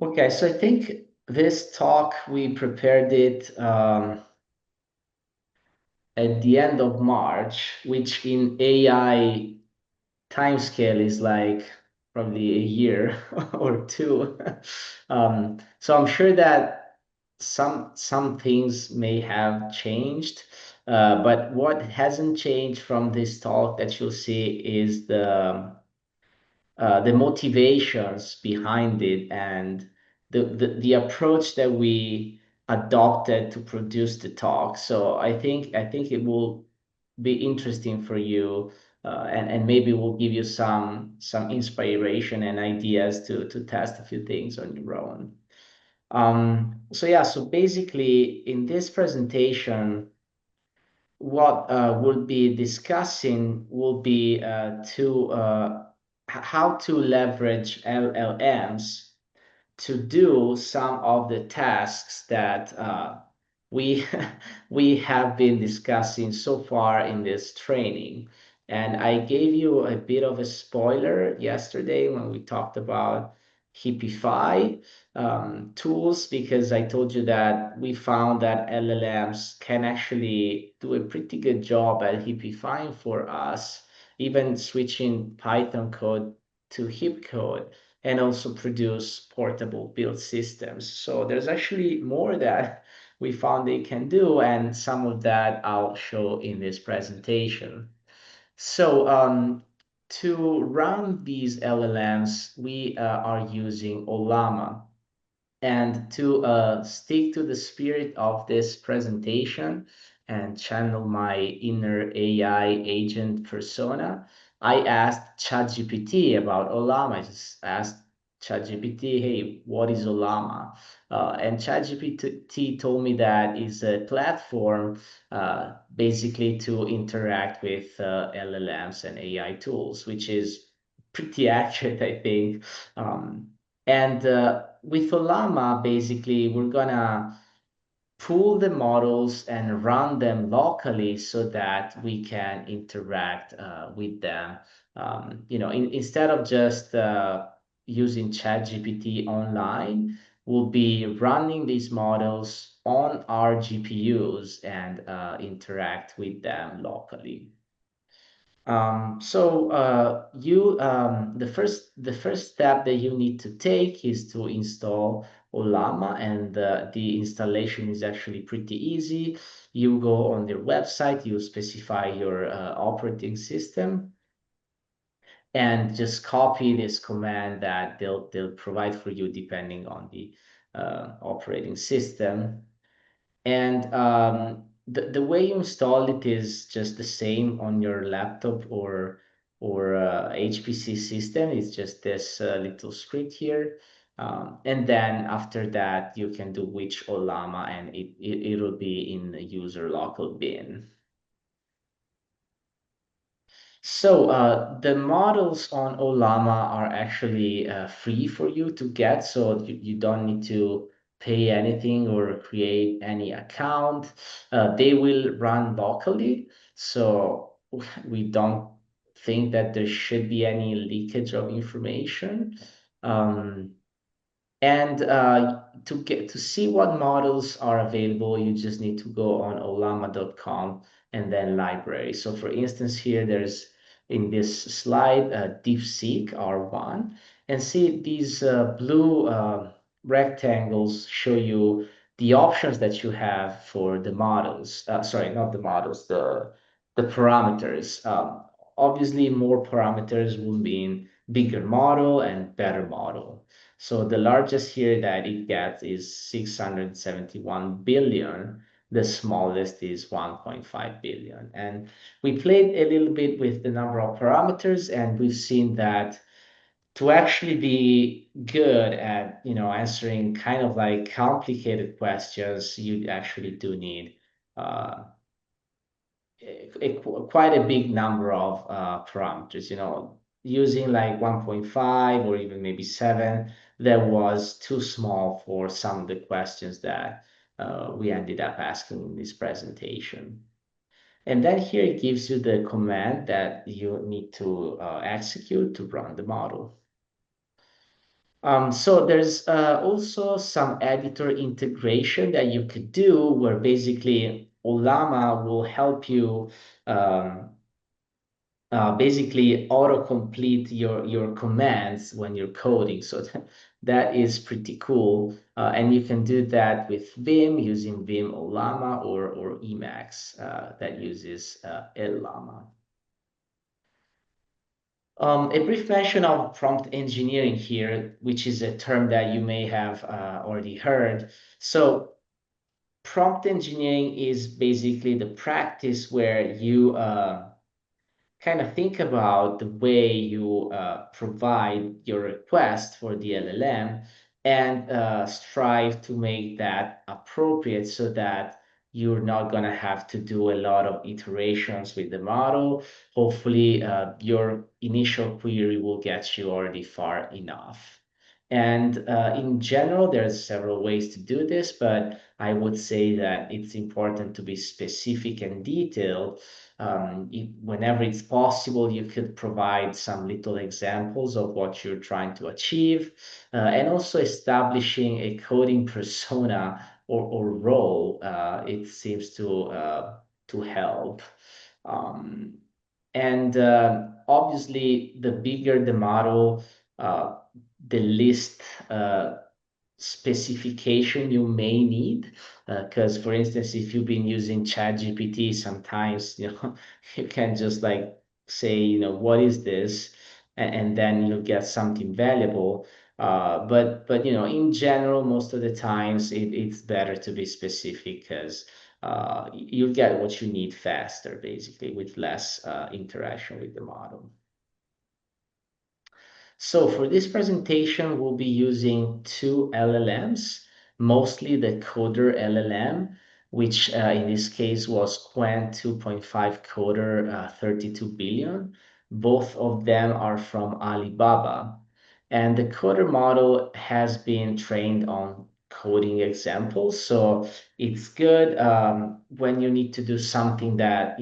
Okay, so I think this talk, we prepared it at the end of March, which in AI timescale is like probably a year or two. So I'm sure that some things may have changed, but what hasn't changed from this talk that you'll see is the motivations behind it and the approach that we adopted to produce the talk. So I think it will be interesting for you, and maybe will give you some inspiration and ideas to test a few things on your own. So yeah, so basically in this presentation, what we'll be discussing will be how to leverage LLMs to do some of the tasks that we we have been discussing so far in this training. And I gave you a bit of a spoiler yesterday when we talked about Hippify tools, because I told you that we found that LLMs can actually do a pretty good job at Hippifying for us, even switching Python code to HIP code, and also produce portable build systems. So there's actually more that we found they can do, and some of that I'll show in this presentation. So to run these LLMs, we are using Olama. And to stick to the spirit of this presentation and channel my inner AI agent persona, I asked ChatGPT about Olama. I just asked ChatGPT, hey, what is Olama? And ChatGPT told me that it's a platform basically to interact with LLMs and AI tools, which is pretty accurate, I think. And with Olama, basically, we're gonna pull the models and run them locally so that we can interact with them. Instead of just using ChatGPT online, we'll be running these models on our GPUs and interact with them locally. The first step that you need to take is to install Olama, and the installation is actually pretty easy. You go on their website, you specify your operating system, and just copy this command that they'll provide for you depending on the operating system. And the way you install it is just the same on your laptop or HPC system. It's just this little script here. And then after that, you can do which Olama, and it'll be in the user local bin. So the models on Olama are actually free for you to get, so you don't need to pay anything or create any account. They will run locally, so we don't think that there should be any leakage of information. Um, and to see what models are available, you just need to go on olama.com and then library. So for instance, here there's in this slide DeepSeek R1, and see these blue rectangles show you the options that you have for the models. Sorry, not the models, the parameters. Obviously, more parameters will mean bigger model and better model. So the largest here that it gets is 671 billion. The smallest is 1.5 billion. And we played a little bit with the number of parameters, and we've seen that to actually be good at, answering kind of like complicated questions, you actually do need uh, quite a big number of parameters. Using like 1.5 or even maybe 7, that was too small for some of the questions that we ended up asking in this presentation. And then here it gives you the command that you need to execute to run the model. So there's also some editor integration that you could do where basically Olama will help you um, basically autocomplete your commands when you're coding. So that is pretty cool. And you can do that with Vim using Vim Olama or Emacs that uses Llama. A brief mention of prompt engineering here, which is a term that you may have already heard. So prompt engineering is basically the practice where you kind of think about the way you provide your request for the LLM and strive to make that appropriate so that you're not going to have to do a lot of iterations with the model. Hopefully, your initial query will get you already far enough. And in general, there's several ways to do this, but I would say that it's important to be specific and detailed. Whenever it's possible, you could provide some little examples of what you're trying to achieve, and also establishing a coding persona or role. It seems to help. Um, and obviously, the bigger the model, uh, the least specification you may need. Because, for instance, if you've been using ChatGPT, sometimes you can just like say, what is this, and then you get something valuable. But in general, most of the times it's better to be specific because you get what you need faster, basically, with less interaction with the model. So for this presentation, we'll be using two LLMs, mostly the Coder LLM, which in this case was Qwen 2.5 Coder 32 billion. Both of them are from Alibaba. And the Coder model has been trained on coding examples. So it's good when you need to do something that,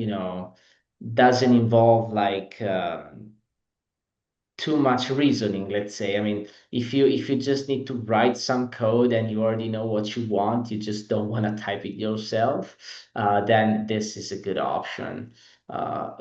doesn't involve like too much reasoning, let's say. I mean, if you just need to write some code and you already know what you want, you just don't want to type it yourself, then this is a good option.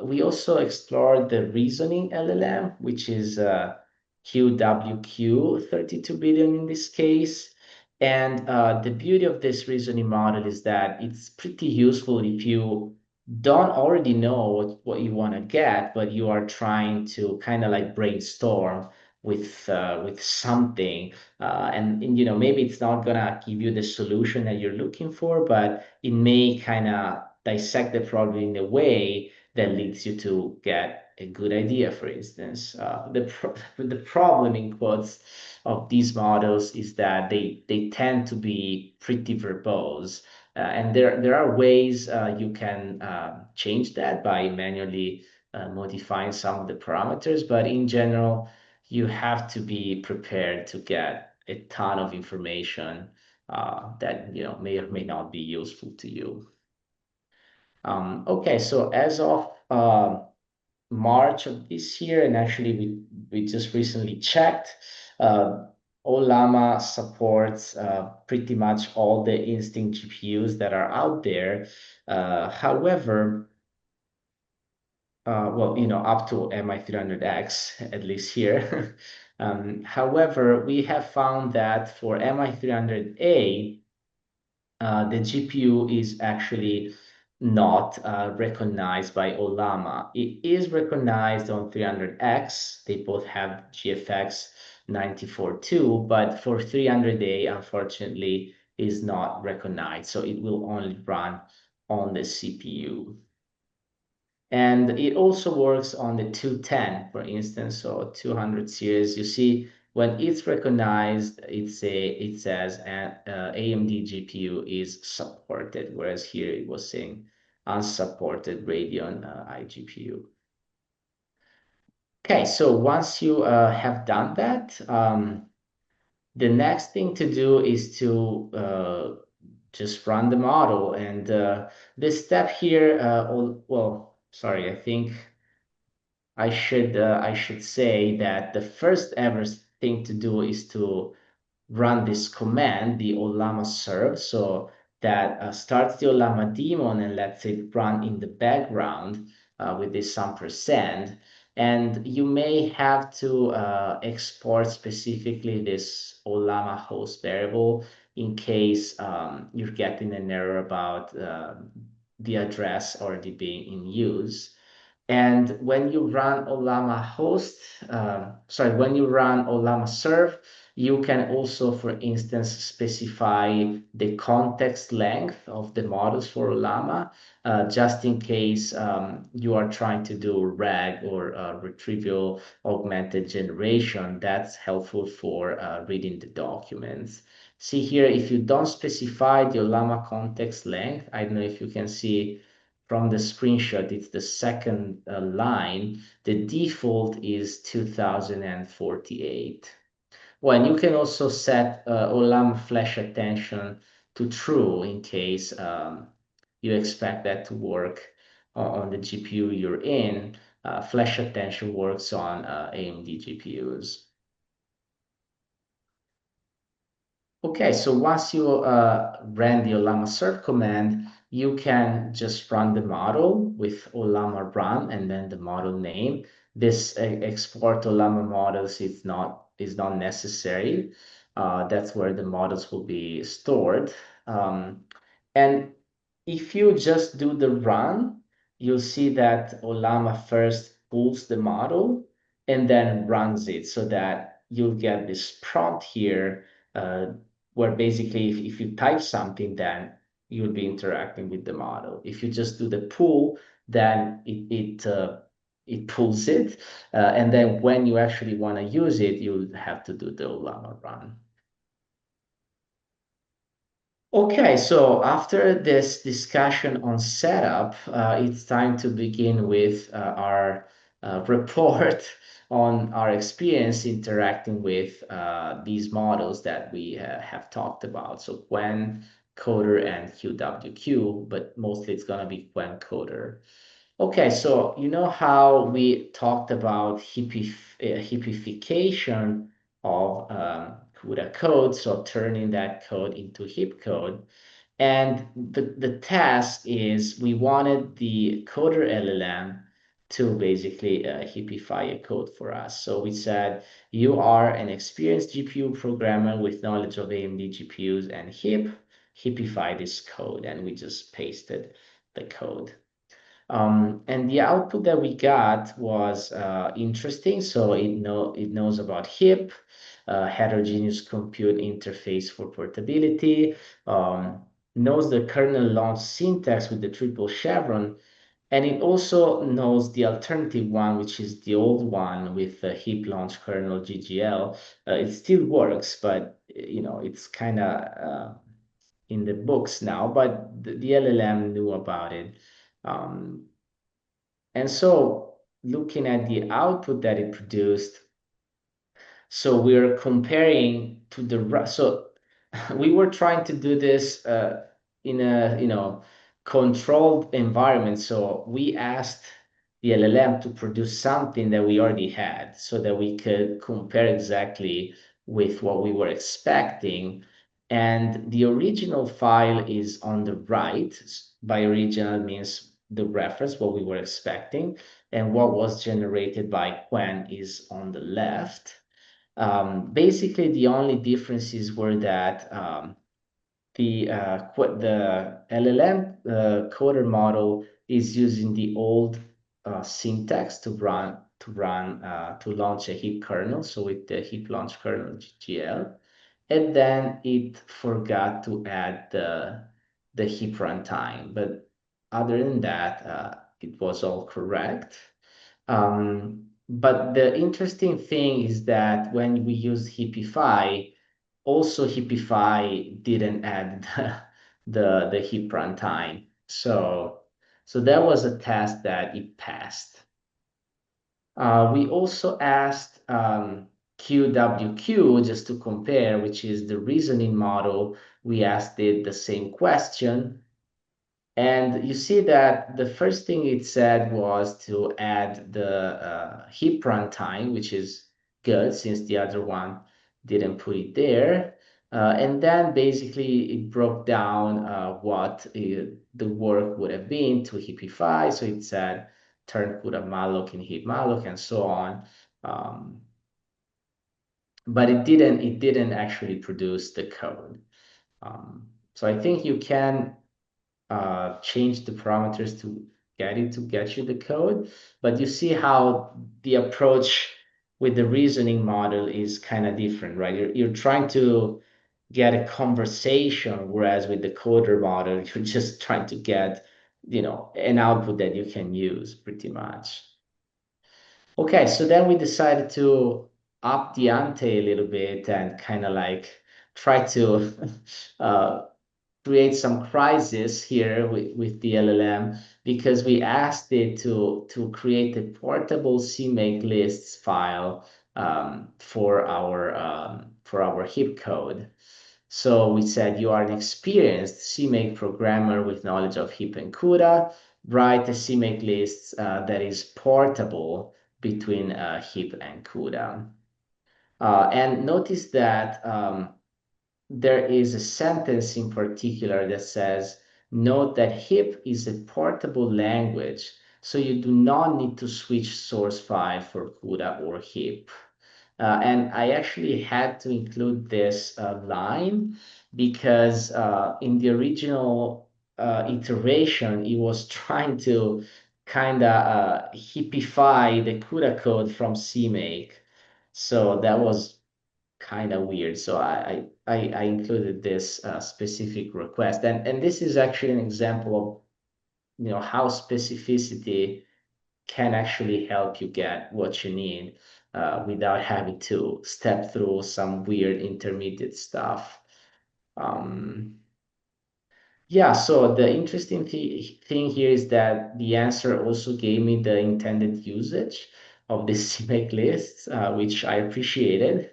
We also explored the reasoning LLM, which is QWQ 32 billion in this case. And the beauty of this reasoning model is that it's pretty useful if you don't already know what you want to get, but you are trying to kind of like brainstorm with something, and maybe it's not gonna give you the solution that you're looking for, but it may kind of dissect the problem in a way that leads you to get a good idea. For instance, the problem in quotes of these models is that they tend to be pretty verbose, and there are ways you can change that by manually modifying some of the parameters. But in general, you have to be prepared to get a ton of information that may or may not be useful to you. Okay, so as of March of this year, and actually we just recently checked, uh, Olama supports pretty much all the Instinct GPUs that are out there. However, well, up to MI300X, at least here. However, we have found that for MI300A, the GPU is actually not recognized by Olama. It is recognized on 300X. They both have GFX 94.2, but for 300A, unfortunately, is not recognized. So it will only run on the CPU. And it also works on the 210, for instance, so 200 series. You see, when it's recognized, it says AMD GPU is supported, whereas here it was saying unsupported Radeon iGPU. Okay, so once you have done that, the next thing to do is to just run the model. And this step here, well, sorry, I think I should say that the first ever thing to do is to run this command, the Olama serve, so that starts the Olama daemon and lets it run in the background with this some percent. And you may have to export specifically this Olama host variable in case you're getting an error about the address already being in use. And when you run Olama host, when you run Olama serve, you can also, for instance, specify the context length of the models for Olama, just in case you are trying to do RAG or retrieval augmented generation. That's helpful for reading the documents. See here, if you don't specify the Olama context length, I don't know if you can see from the screenshot, it's the second line. The default is 2048. Well, and you can also set Olam flash attention to true in case you expect that to work on the GPU you're in. Flash attention works on AMD GPUs. Okay, so once you ran the Olama serve command, you can just run the model with Olama run and then the model name. This export Olama models is not necessary. That's where the models will be stored. And if you just do the run, you'll see that Olama first pulls the model and then runs it so that you'll get this prompt here uh, where basically if you type something, then you'll be interacting with the model. If you just do the pull, then it pulls it. And then when you actually want to use it, you'll have to do the Olama run. Okay, so after this discussion on setup, it's time to begin with our report on our experience interacting with these models that we have talked about. So Qwen, Coder, and QWQ, but mostly it's going to be Qwen Coder. Okay, so you know how we talked about hippification of CUDA code, so turning that code into heap code. And the task is we wanted the coder LLM to basically hippify a code for us. So we said, you are an experienced GPU programmer with knowledge of AMD GPUs and hippify this code. And we just pasted the code. And the output that we got was interesting. So it knows about HIP, heterogeneous compute interface for portability, knows the kernel launch syntax with the triple chevron, and it also knows the alternative one, which is the old one with the HIP launch kernel GGL. It still works, but it's kind of in the books now. But the LLM knew about it. And so looking at the output that it produced, so we're comparing to so we were trying to do this in a controlled environment. So we asked the LLM to produce something that we already had so that we could compare exactly with what we were expecting. And the original file is on the right. By original means the reference, what we were expecting, and what was generated by Qwen is on the left. Basically, the only differences were that the LLM coder model is using the old syntax to launch a heap kernel, so with the heap launch kernel GGL, and then it forgot to add the heap runtime. But other than that, it was all correct. But the interesting thing is that when we use Hippify, also Hippify didn't add the heap runtime. So that was a test that it passed. We also asked QWQ just to compare, which is the reasoning model. We asked it the same question. And you see that the first thing it said was to add the heap runtime, which is good since the other one didn't put it there. And then basically it broke down what the work would have been to hippify. So it said turn CUDA malloc in hip malloc and so on. But it didn't actually produce the code. So I think you can change the parameters to get you the code, but you see how the approach with the reasoning model is kind of different, right? You're trying to get a conversation, whereas with the coder model, you're just trying to get, an output that you can use pretty much. Okay, so then we decided to up the ante a little bit and kind of like try to create some crisis here with the LLM, because we asked it to create a portable CMake lists file for our HIP code. So we said you are an experienced CMake programmer with knowledge of HIP and CUDA. Write a CMake list that is portable between HIP and CUDA. And notice that there is a sentence in particular that says, note that HIP is a portable language, so you do not need to switch source file for CUDA or HIP. And I actually had to include this line because in the original iteration, it was trying to kind of hippify the CUDA code from CMake. So that was kind of weird. So I included this specific request, and this is actually an example of how specificity can actually help you get what you need without having to step through some weird intermediate stuff. Yeah, so the interesting thing here is that the answer also gave me the intended usage of this CMake list, which I appreciated.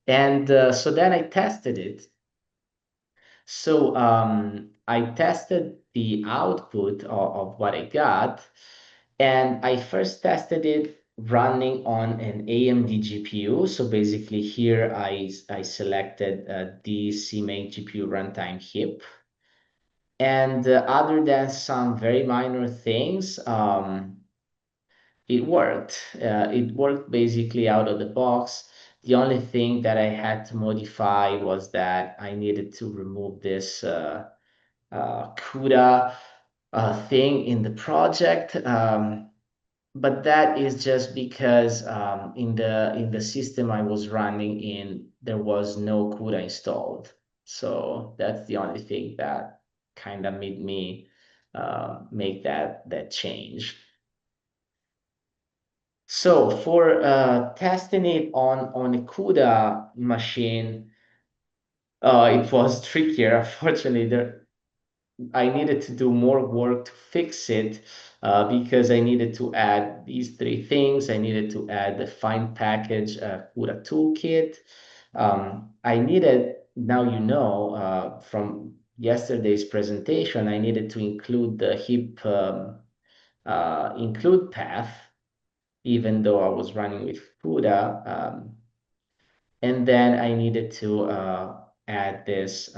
And so then I tested it. So I tested the output of what I got, and I first tested it running on an AMD GPU. So basically here I selected the CMake GPU runtime HIP. And other than some very minor things, it worked. It worked basically out of the box. The only thing that I had to modify was that I needed to remove this CUDA thing in the project. But that is just because in the system I was running in, there was no CUDA installed. So that's the only thing that kind of made me make that change. So for testing it on a CUDA machine, it was trickier. Unfortunately, I needed to do more work to fix it because I needed to add these three things. I needed to add the find package CUDA toolkit. I needed, now from yesterday's presentation, I needed to include the HIP include path, even though I was running with CUDA. And then I needed to add this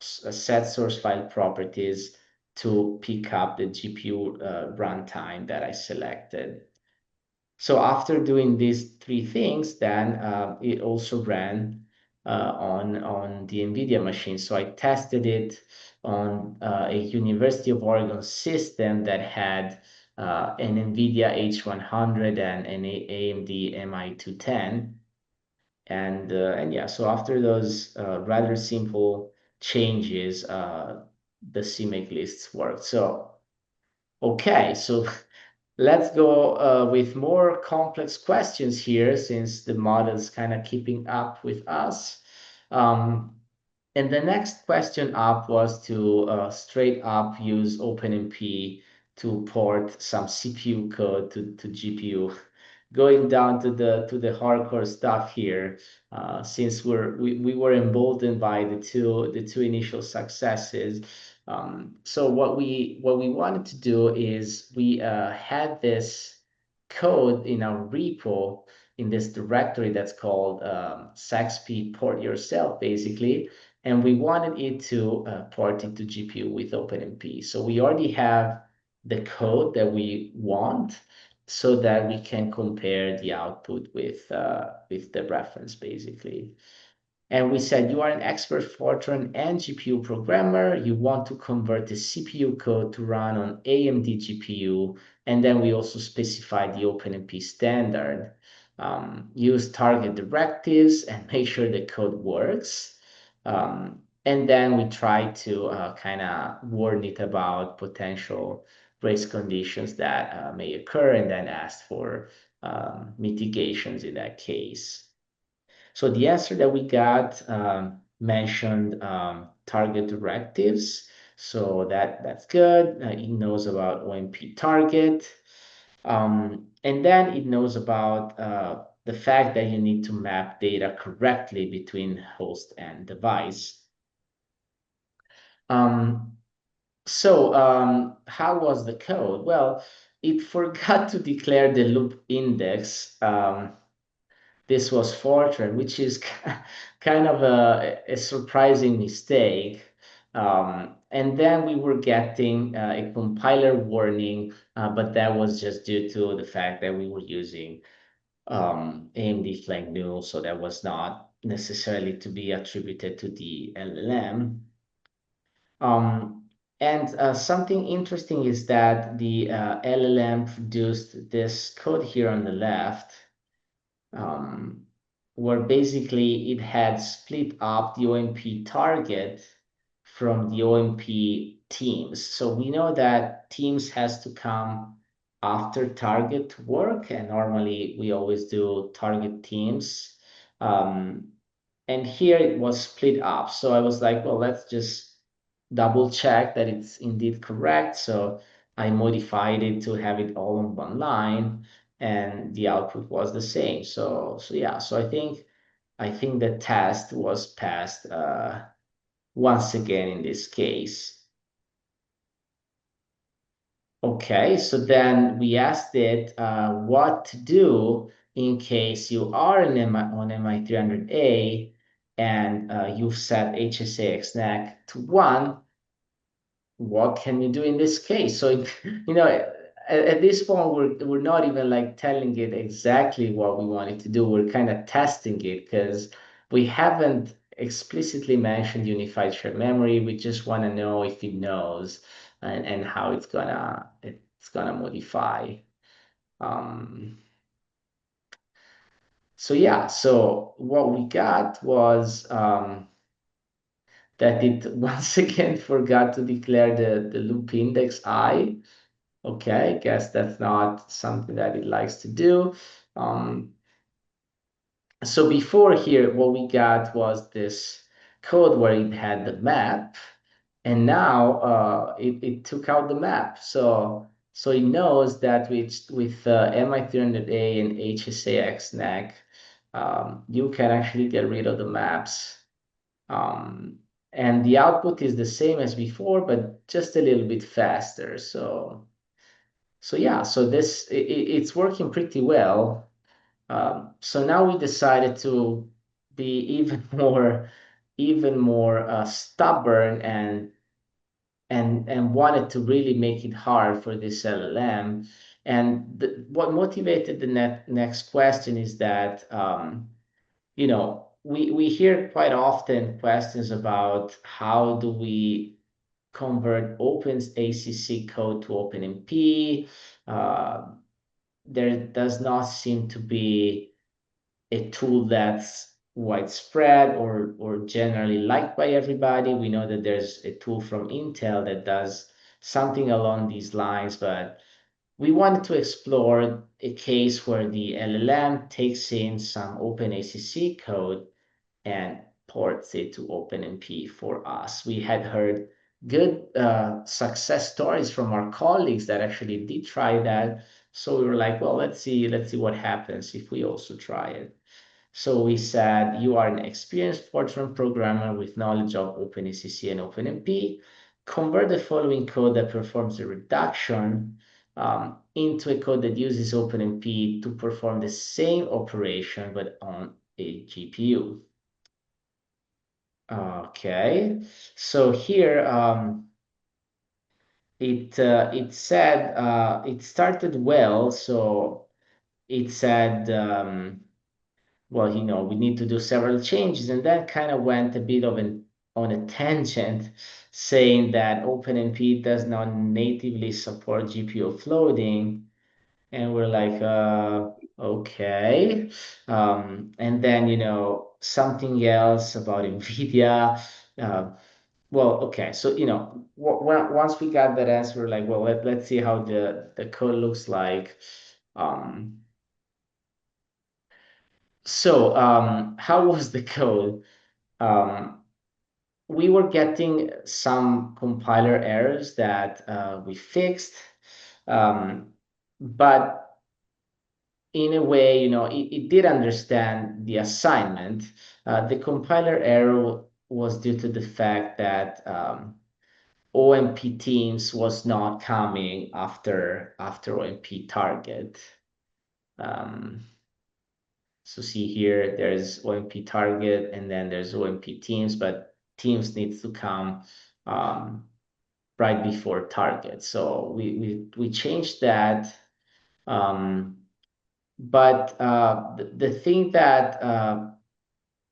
set source file properties to pick up the GPU runtime that I selected. So after doing these three things, then it also ran on the NVIDIA machine. So I tested it on a University of Oregon system that had an NVIDIA H100 and an AMD MI210. And yeah, so after those rather simple changes, the CMake lists worked. So, okay, so let's go with more complex questions here, since the model is kind of keeping up with us. And the next question up was to straight up use OpenMP to port some CPU code to GPU. Going down to the hardcore stuff here, since we were emboldened by the two initial successes. So what we wanted to do is we had this code in our repo in this directory that's called saxp port yourself, basically, and we wanted it to port into GPU with OpenMP. So we already have the code that we want so that we can compare the output with the reference, basically. And we said you are an expert Fortran and GPU programmer. You want to convert the CPU code to run on AMD GPU. And then we also specified the OpenMP standard. Use target directives and make sure the code works. And then we try to kind of warn it about potential race conditions that may occur, and then ask for mitigations in that case. So the answer that we got mentioned target directives. So that's good. It knows about OMP target. And then it knows about the fact that you need to map data correctly between host and device. How was the code? Well, it forgot to declare the loop index. This was Fortran, which is kind of a surprising mistake. And then we were getting a compiler warning, but that was just due to the fact that we were using AMD flag null, so that was not necessarily to be attributed to the LLM. And something interesting is that the LLM produced this code here on the left, where basically it had split up the OMP target from the OMP teams. So we know that teams has to come after target to work, and normally we always do target teams. And here it was split up. So I was like, well, let's just double check that it's indeed correct. So I modified it to have it all on one line, and the output was the same. So yeah, so I think the test was passed once again in this case. Okay, so then we asked it what to do in case you are on MI300A and you've set HSA XNAC to 1. What can you do in this case? So, at this point, we're not even like telling it exactly what we want it to do. We're kind of testing it because we haven't explicitly mentioned unified shared memory. We just want to know if it knows and how it's gonna modify. So yeah, so what we got was that it once again forgot to declare the loop index I. Okay, I guess that's not something that it likes to do. So before here, what we got was this code where it had the map, and now it took out the map. So it knows that with MI300A and HSAX NAC, you can actually get rid of the maps. And the output is the same as before, but just a little bit faster. So yeah, so it's working pretty well. So now we decided to be even more stubborn and wanted to really make it hard for this LLM. And what motivated the next question is that we hear quite often questions about how do we convert OpenACC code to OpenMP. There does not seem to be a tool that's widespread or generally liked by everybody. We know that there's a tool from Intel that does something along these lines, but we wanted to explore a case where the LLM takes in some OpenACC code and ports it to OpenMP for us. We had heard good success stories from our colleagues that actually did try that. So we were like, well, let's see what happens if we also try it. So we said, you are an experienced Fortran programmer with knowledge of OpenACC and OpenMP. Convert the following code that performs the reduction into a code that uses OpenMP to perform the same operation, but on a GPU. Okay, so here it said it started well. So it said, well, we need to do several changes, and then kind of went a bit of on a tangent, saying that OpenMP does not natively support GPU offloading, and we're like, okay. And then something else about NVIDIA. Uh, well, okay, so once we got that answer, we're like, well, let's see how the code looks like. Um, so how was the code? Um, we were getting some compiler errors that we fixed, but in a way, it did understand the assignment. The compiler error was due to the fact that OMP Teams was not coming after OMP target. So see here, there's OMP target, and then there's OMP Teams, but Teams needs to come right before target. So we changed that. But the thing that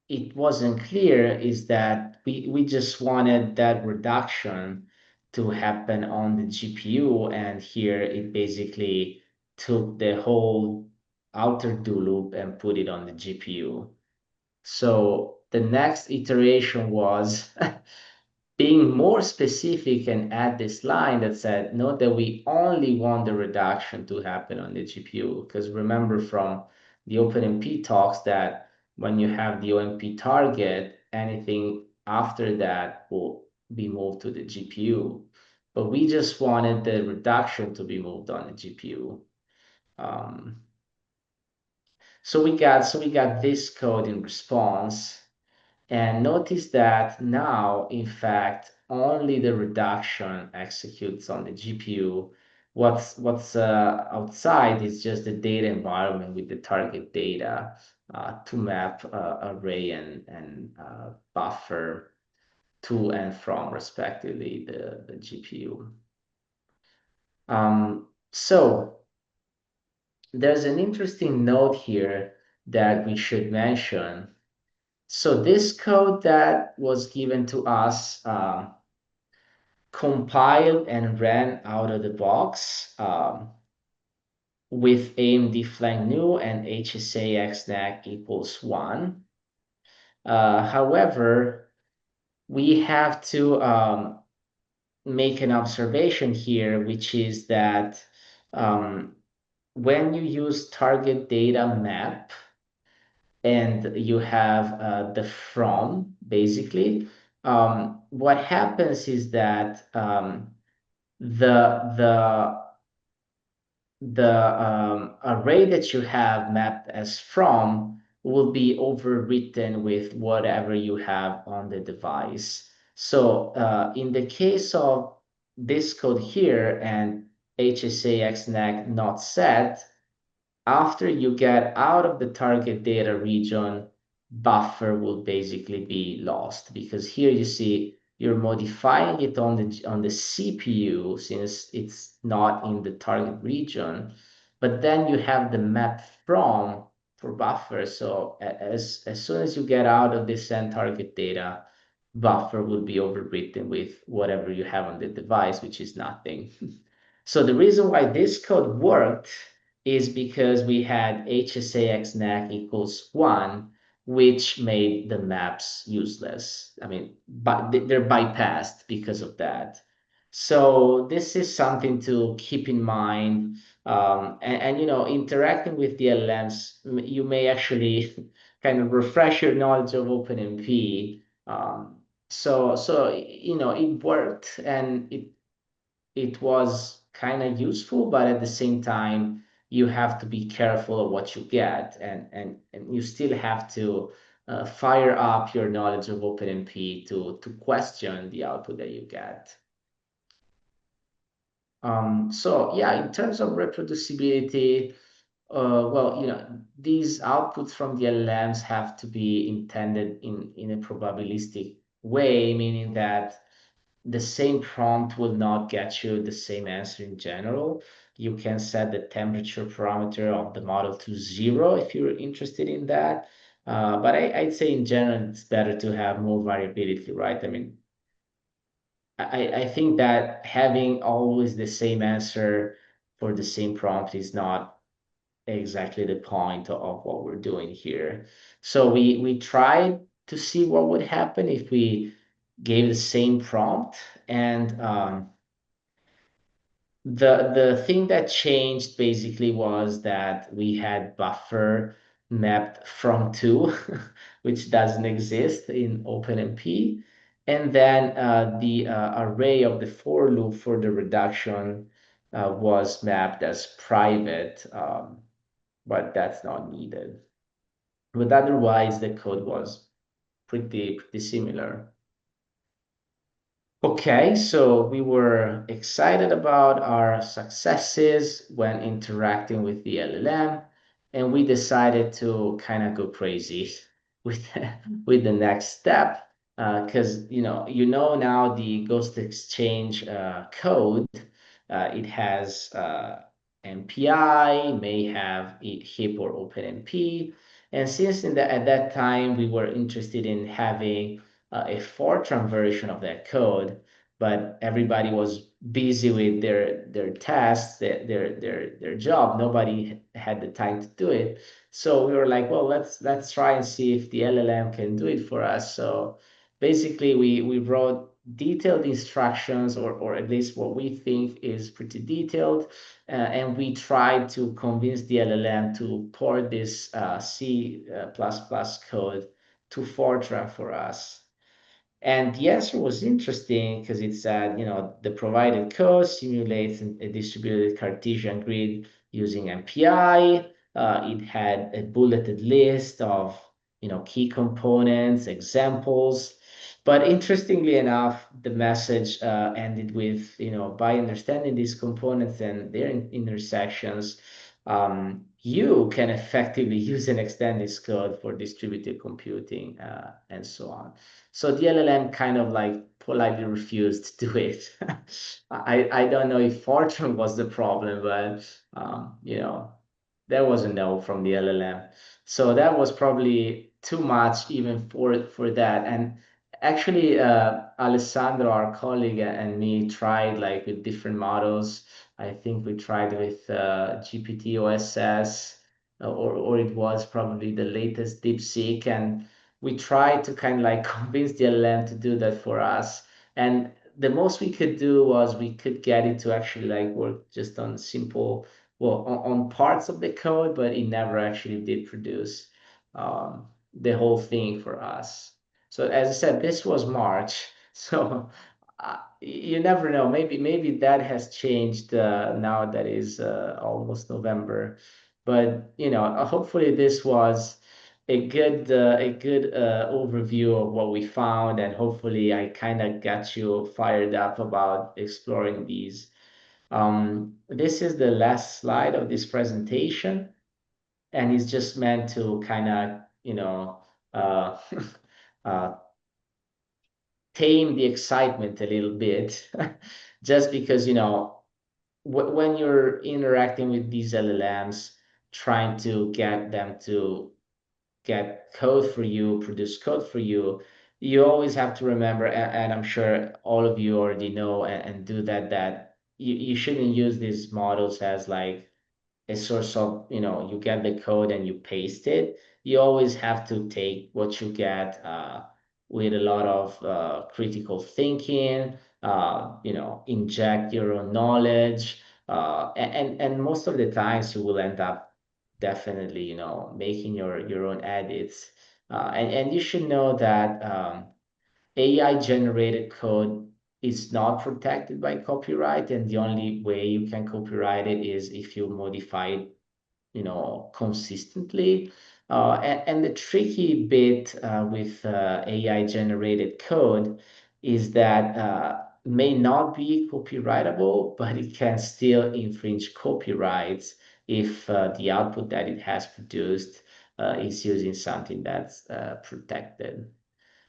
it wasn't clear is that we just wanted that reduction to happen on the GPU, and here it basically took the whole outer do loop and put it on the GPU. So the next iteration was being more specific and add this line that said, note that we only want the reduction to happen on the GPU. Because remember from the OpenMP talks that when you have the OMP target, anything after that will be moved to the GPU. But we just wanted the reduction to be moved on the GPU. So we got this code in response. And notice that now, in fact, only the reduction executes on the GPU. What's outside is just the data environment with the target data to map array and buffer to and from, respectively, the GPU. So there's an interesting note here that we should mention. So this code that was given to us compiled and ran out of the box with AMD flank new and HSA XNAC equals 1. However, we have to make an observation here, which is that when you use target data map, and you have the from, basically, what happens is that the array that you have mapped as from will be overwritten with whatever you have on the device. So in the case of this code here and HSA XNAC not set, after you get out of the target data region, buffer will basically be lost, because here you see you're modifying it on the CPU since it's not in the target region, but then you have the map from for buffer. So as soon as you get out of this end target data, buffer will be overwritten with whatever you have on the device, which is nothing. So the reason why this code worked is because we had HSAX NAC equals 1, which made the maps useless. I mean, but they're bypassed because of that. So this is something to keep in mind. And interacting with the LLMs, you may actually kind of refresh your knowledge of OpenMP. So it worked, and it was kind of useful, but at the same time, you have to be careful of what you get, and you still have to fire up your knowledge of OpenMP to question the output that you get. So yeah, in terms of reproducibility, well, these outputs from the LLMs have to be intended in a probabilistic way, meaning that the same prompt will not get you the same answer in general. You can set the temperature parameter of the model to 0 if you're interested in that. But I'd say in general, it's better to have more variability, right? I mean, I think that having always the same answer for the same prompt is not exactly the point of what we're doing here. So we tried to see what would happen if we gave the same prompt, and the thing that changed basically was that we had buffer mapped from to, which doesn't exist in OpenMP. And then the array of the for loop for the reduction was mapped as private, but that's not needed. But otherwise, the code was pretty similar. Okay, so we were excited about our successes when interacting with the LLM, and we decided to kind of go crazy with with the next step, because now the Ghost Exchange code, it has MPI, may have HIP or OpenMP, and since at that time we were interested in having a Fortran version of that code, but everybody was busy with their tasks, their job. Nobody had the time to do it. So we were like, well, let's try and see if the LLM can do it for us. So basically, we wrote detailed instructions, or at least what we think is pretty detailed, and we tried to convince the LLM to port this C++ code to Fortran for us. And the answer was interesting because it said, the provided code simulates a distributed Cartesian grid using MPI. It had a bulleted list of, key components, examples. But interestingly enough, the message ended with, by understanding these components and their intersections, you can effectively use and extend this code for distributed computing and so on. So the LLM kind of like politely refused to do it. I don't know if Fortran was the problem, but there was a no from the LLM. So that was probably too much even for that. And actually, Alessandro, our colleague, and me tried like with different models. I think we tried with GPT OSS, or it was probably the latest DeepSeek, and we tried to kind of like convince the LLM to do that for us. And the most we could do was we could get it to actually like work just on simple, well, on parts of the code, but it never actually did produce the whole thing for us. So as I said, this was March, so you never know. Maybe that has changed now that is almost November, but hopefully this was a good overview of what we found, and hopefully I kind of got you fired up about exploring these. This is the last slide of this presentation, and it's just meant to kind of uh, uh, tame the excitement a little bit, just because when you're interacting with these LLMs, trying to get them to get code for you, produce code for you, you always have to remember, and I'm sure all of you already know and do that you shouldn't use these models as like a source of, you get the code and you paste it. You always have to take what you get with a lot of critical thinking, inject your own knowledge. And most of the times you will end up definitely, making your own edits. And you should know that AI generated code is not protected by copyright, and the only way you can copyright it is if you modify it, consistently. And the tricky bit with AI generated code is that may not be copyrightable, but it can still infringe copyrights if the output that it has produced is using something that's protected.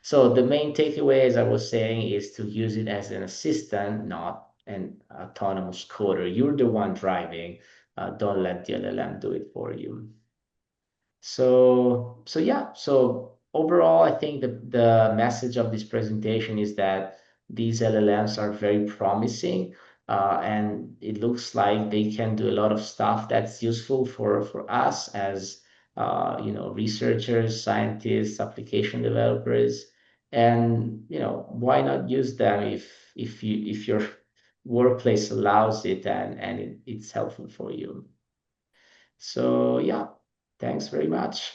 So the main takeaway, as I was saying, is to use it as an assistant, not an autonomous coder. You're the one driving. Don't let the LLM do it for you. So yeah. So overall, I think the message of this presentation is that these LLMs are very promising, and it looks like they can do a lot of stuff that's useful for us as researchers, scientists, application developers, and why not use them if your workplace allows it and it's helpful for you. So yeah, thanks very much.